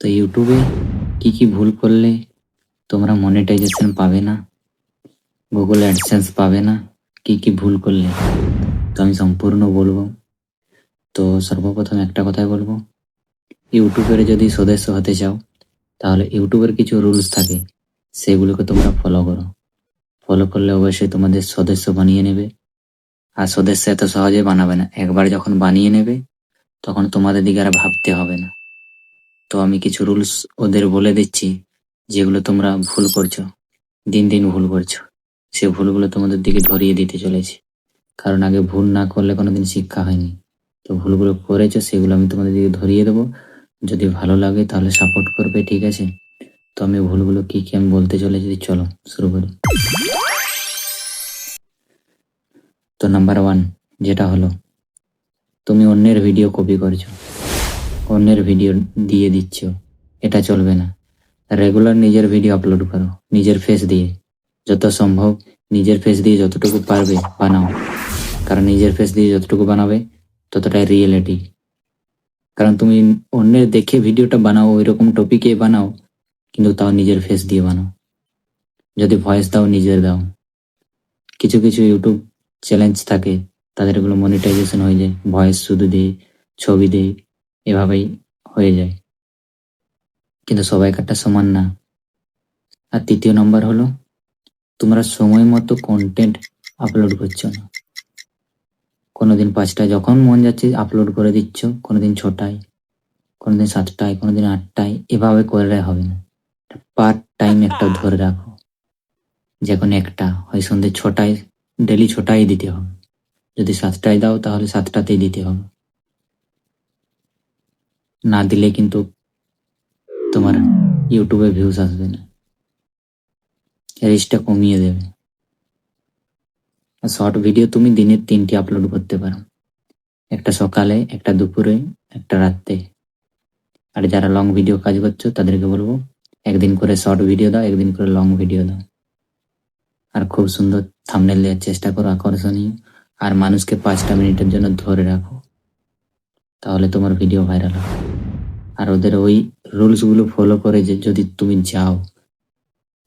তো ইউটিউবে কি কি ভুল করলে তোমরা মনিটাইজেশন পাবে না, গুগল অ্যাডসেন্স পাবে না, কি কি ভুল করলে, তো আমি সম্পূর্ণ বলবো। তো সর্বপ্রথম একটা কথাই বলবো, ইউটিউবের যদি সদস্য হতে চাও তাহলে ইউটিউবের কিছু রুলস থাকে, সেগুলোকে তোমরা ফলো করো। ফলো করলে অবশ্যই তোমাদের সদস্য বানিয়ে নেবে। আর সদস্য এত সহজে বানাবে না, একবার যখন বানিয়ে নেবে তখন তোমাদের দিকে আর ভাবতে হবে না। তো আমি কিছু রুলস ওদের বলে দিচ্ছি, যেগুলো তোমরা ভুল করছো, দিন দিন ভুল করছো, সে ভুলগুলো তোমাদের দিকে ধরিয়ে দিতে চলেছি। কারণ আগে ভুল না করলে কোনোদিন শিক্ষা হয়নি। তো ভুলগুলো করেছো সেগুলো আমি তোমাদের দিকে ধরিয়ে দেবো। যদি ভালো লাগে তাহলে সাপোর্ট করবে, ঠিক আছে? তো আমি ভুলগুলো কি কি আমি বলতে চলেছি, চলো শুরু করি। তো নাম্বার 1 যেটা হলো, তুমি অন্যের ভিডিও কপি করছো, অন্যের ভিডিও দিয়ে দিচ্ছ, এটা চলবে না। রেগুলার নিজের ভিডিও আপলোড করো, নিজের ফেস দিয়ে, যত সম্ভব নিজের ফেস দিয়ে যতটুকু পারবে বানাও। কারণ নিজের ফেস দিয়ে যতটুকু বানাবে ততটাই রিয়েলিটি। কারণ তুমি অন্যের দেখে ভিডিওটা বানাও, ওই রকম টপিকে বানাও, কিন্তু তাও নিজের ফেস দিয়ে বানাও। যদি ভয়েস দাও নিজের দাও। কিছু কিছু ইউটিউব চ্যালেঞ্জ থাকে, তাদের এগুলো মনিটাইজেশন হয়ে যায়, ভয়েস শুধু দেয়, ছবি দেয়, এভাবেই হয়ে যায়। কিন্তু সবাইকারটা সমান না। আর তৃতীয় নম্বর হলো, তোমরা সময় মতো কন্টেন্ট আপলোড করছো না। কোনোদিন 5টায় যখন মন যাচ্ছে আপলোড করে দিচ্ছ, কোনোদিন 6টায়, কোনোদিন 7টায়, কোনোদিন 8টায়, এভাবে করলে হবে না। পার্ট টাইম একটা ধরে রাখো, যে কোনো একটা হয় সন্ধ্যে 6টায়, ডেলি 6টায় দিতে হবে। যদি 7টায় দাও তাহলে 7টাতেই দিতে হবে। না দিলে কিন্তু তোমার ইউটিউবে ভিউজ আসবে না, রিচটা কমিয়ে দেবে। আর শর্ট ভিডিও তুমি দিনে 3টে আপলোড করতে পারো, একটা সকালে, একটা দুপুরে, একটা রাত্রে। আর যারা লং ভিডিও কাজ করছো তাদেরকে বলবো, একদিন করে শর্ট ভিডিও দাও, একদিন করে লং ভিডিও দাও। আর খুব সুন্দর থাম্বনেল দেওয়ার চেষ্টা করো, আকর্ষণীয়। আর মানুষকে 5টা মিনিটের জন্য ধরে রাখো, তাহলে তোমার ভিডিও ভাইরাল হবে। আর ওদের ওই রুলসগুলো ফলো করে যে যদি তুমি যাও,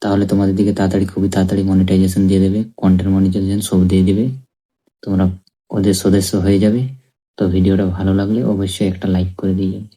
তাহলে তোমাদের দিকে তাড়াতাড়ি, খুবই তাড়াতাড়ি মনিটাইজেশন দিয়ে দেবে, কন্টেন্ট মনিটাইজেশন সব দিয়ে দেবে, তোমরা ওদের সদস্য হয়ে যাবে। তো ভিডিওটা ভালো লাগলে অবশ্যই একটা লাইক করে দিয়ে যাবে।